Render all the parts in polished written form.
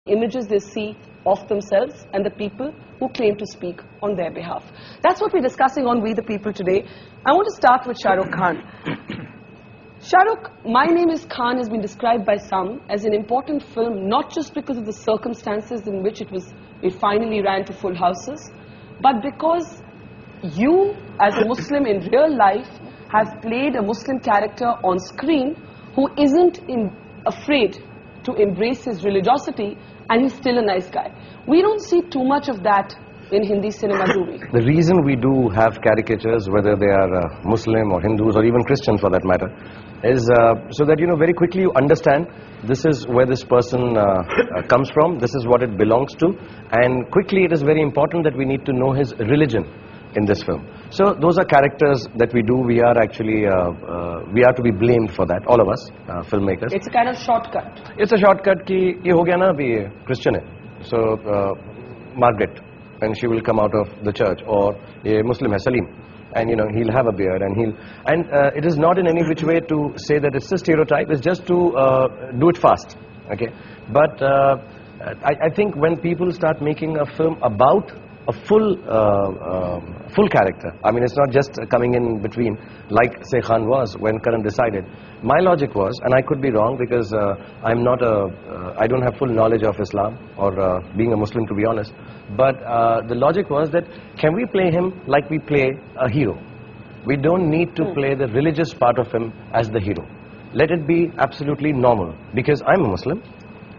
images they see of themselves and the people who claim to speak on their behalf. That's what we're discussing on We the People today. I want to start with Shah Rukh Khan. Shah Rukh, My Name is Khan has been described by some as an important film, not just because of the circumstances in which it finally ran to full houses, but because you, as a Muslim in real life, have played a Muslim character on screen who isn't afraid to embrace his religiosity, and he's still a nice guy. We don't see too much of that in Hindi cinema, do we? The reason we do have caricatures, whether they are Muslim or Hindus or even Christians for that matter, is so that, you know, very quickly you understand this is where this person comes from, this is what it belongs to, and quickly it is very important that we need to know his religion in this film. So those are characters that we do. We are actually, we are to be blamed for that, all of us, filmmakers. It's a kind of shortcut. It's a shortcut ki ye ho gaya na abhi Christian hai. So Margaret, and she will come out of the church, or a Muslim hai Salim, and you know he'll have a beard, and it is not in any which way to say that it's a stereotype. It's just to do it fast, okay? But I think when people start making a film about a full character, I mean, it's not just coming in between, like say Khan was when Karan decided. My logic was, and I could be wrong because I'm not I don't have full knowledge of Islam or being a Muslim, to be honest, but the logic was that can we play him like we play a hero? We don't need to play the religious part of him as the hero. Let it be absolutely normal, because I'm a Muslim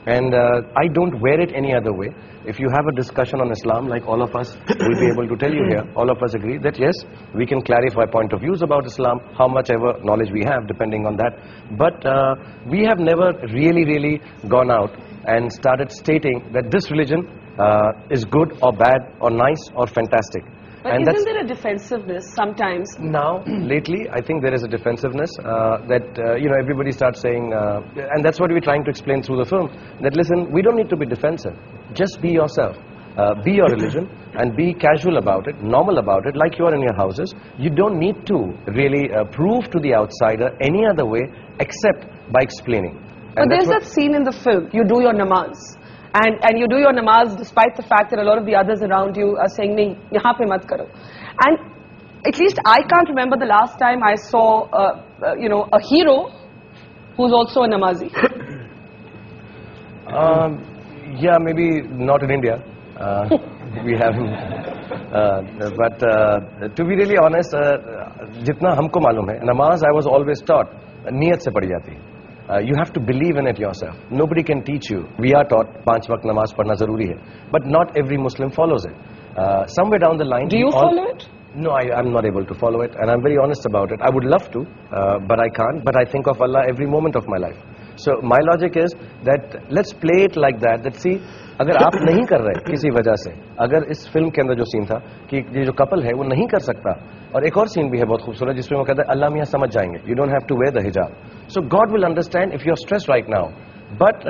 and I don't wear it any other way. If you have a discussion on Islam, like all of us will be able to tell you here, all of us agree that yes, we can clarify point of views about Islam, how much ever knowledge we have, depending on that. But we have never really gone out and started stating that this religion is good or bad or nice or fantastic. But and isn't there a defensiveness sometimes? Now, lately, I think there is a defensiveness that, you know, everybody starts saying, and that's what we're trying to explain through the film, that listen, we don't need to be defensive. Just be yourself. Be your religion and be casual about it, normal about it, like you are in your houses. You don't need to really prove to the outsider any other way except by explaining. But there's that scene in the film, you do your namaz. And you do your namaz despite the fact that a lot of the others around you are saying, nahi, yahan pe mat karo. And at least I can't remember the last time I saw, you know, a hero who's also a namazi. Yeah, maybe not in India. We haven't. But to be really honest, jitna humko malum hai, namaz I was always taught, niyat se padi jati hai. You have to believe in it yourself. Nobody can teach you. We are taught 5 waqt namaz padna zaruri hai, but not every Muslim follows it. Somewhere down the line, do you follow it? No, I'm not able to follow it, and I'm very honest about it. I would love to, but I can't. But I think of Allah every moment of my life. So my logic is that let's play it like that. That see, अगर आप नहीं कर रहे किसी वजह से, अगर इस फिल्म के अंदर जो सीन था कि ये जो कपल है वो नहीं कर सकता, और एक और सीन भी है बहुत खूबसूरत जिसमें वो कहता है अल्लाह मियाँ समझ जाएंगे, you don't have to wear the hijab. So God will understand if you're stressed right now. But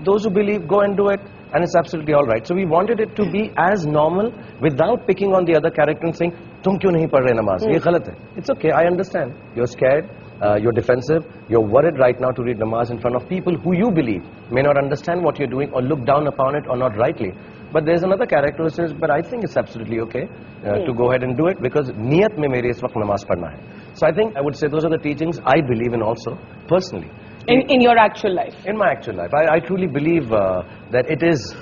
those who believe, go and do it, and it's absolutely all right. So we wanted it to be as normal without picking on the other character and saying, तुम क्यों नहीं पढ़ रहे नमाज? ये गलत है. It's okay, I understand. You're scared. You're defensive, you're worried right now to read namaz in front of people who you believe may not understand what you're doing or look down upon it or not rightly. But there's another character who says, but I think it's absolutely okay to go ahead and do it because niyat mein mere is waqt namaz padna hai. So I think I would say those are the teachings I believe in also, personally. In your actual life? In my actual life. I truly believe that it is,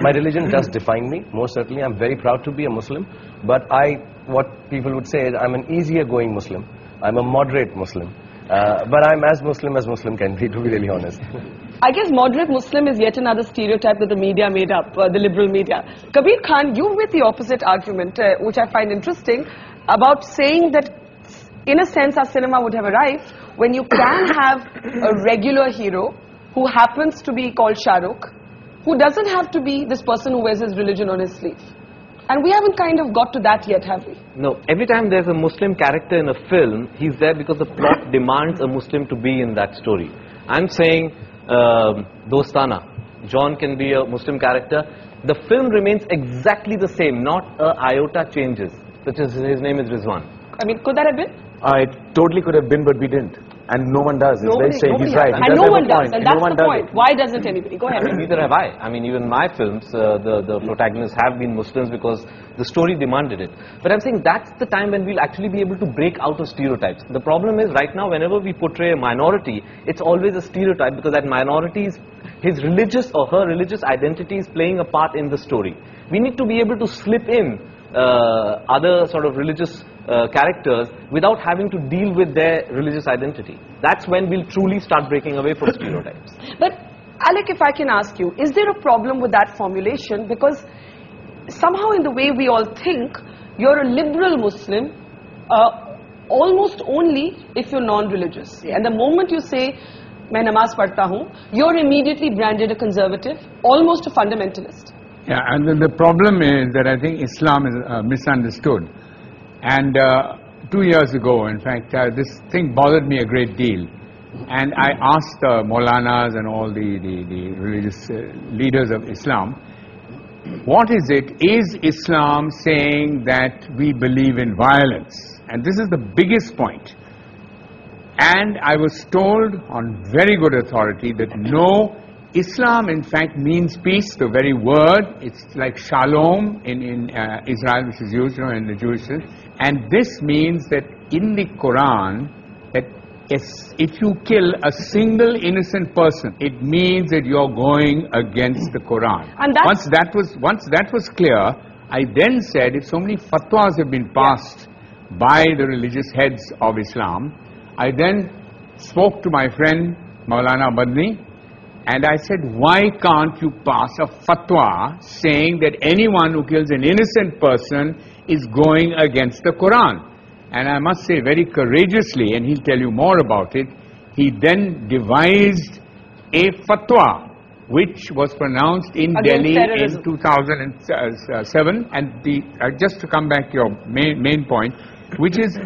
my religion does define me, most certainly. I'm very proud to be a Muslim, but what people would say is I'm an easier going Muslim. I'm a moderate Muslim, but I'm as Muslim can be, to be really honest. I guess moderate Muslim is yet another stereotype that the media made up, the liberal media. Kabir Khan, you with the opposite argument, which I find interesting, about saying that in a sense our cinema would have arrived when you can have a regular hero who happens to be called Shah Rukh, who doesn't have to be this person who wears his religion on his sleeve. And we haven't kind of got to that yet, have we? No. Every time there's a Muslim character in a film, he's there because the plot demands a Muslim to be in that story. I'm saying Dostana. John can be a Muslim character. The film remains exactly the same, not a iota changes. Such as his name is Rizwan. I mean, could that have been? It totally could have been, but we didn't. And no one does. It's very strange. He's right. He And does no have a one does. point. And No that's one the does point. it. Why doesn't anybody? Go ahead. Neither have I. I mean, even my films, the protagonists have been Muslims because the story demanded it. But I'm saying that's the time when we'll actually be able to break out of stereotypes. The problem is right now, whenever we portray a minority, it's always a stereotype because that minority is, his religious or her religious identity is playing a part in the story. We need to be able to slip in other sort of religious characters without having to deal with their religious identity. That's when we'll truly start breaking away from stereotypes. But Alec, if I can ask you, is there a problem with that formulation? Because somehow in the way we all think, you're a liberal Muslim almost only if you're non-religious. And the moment you say, "Main namaz padhta hoon," you're immediately branded a conservative, almost a fundamentalist. Yeah, and the problem is that I think Islam is misunderstood. And 2 years ago, in fact, this thing bothered me a great deal. And I asked Maulanas and all the religious leaders of Islam, what is it? Is Islam saying that we believe in violence? And this is the biggest point. And I was told on very good authority that no, Islam in fact means peace, the very word. It's like shalom in Israel, which is used in the Jewish system. And this means that in the Quran, that if you kill a single innocent person, it means that you're going against the Quran. And once that was clear, I then said, if so many fatwas have been passed by the religious heads of Islam, I then spoke to my friend Maulana Badni, and I said, why can't you pass a fatwa saying that anyone who kills an innocent person is going against the Quran? And I must say very courageously, and he'll tell you more about it, he then devised a fatwa which was pronounced in Delhi in 2007. And just to come back to your main point, which is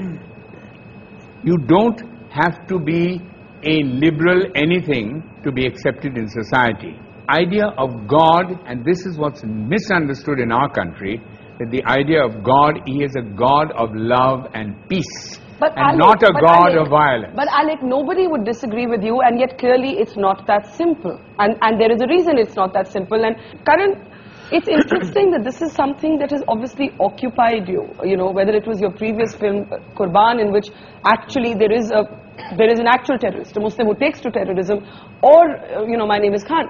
you don't have to be a liberal anything to be accepted in society. Idea of God, and this is what's misunderstood in our country, that the idea of God, He is a God of love and peace, and not a God of violence. But Alec, nobody would disagree with you, and yet clearly it's not that simple. And there is a reason it's not that simple. And Karan, it's interesting that this is something that has obviously occupied you, you know, whether it was your previous film, Qurban, in which actually there is an actual terrorist, a Muslim who takes to terrorism, or, you know, My Name is Khan.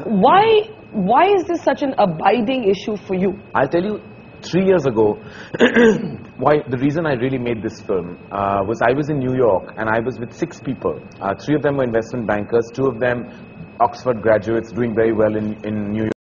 Why is this such an abiding issue for you? I'll tell you, 3 years ago, the reason I really made this film was I was in New York and I was with 6 people. 3 of them were investment bankers, 2 of them Oxford graduates doing very well in New York.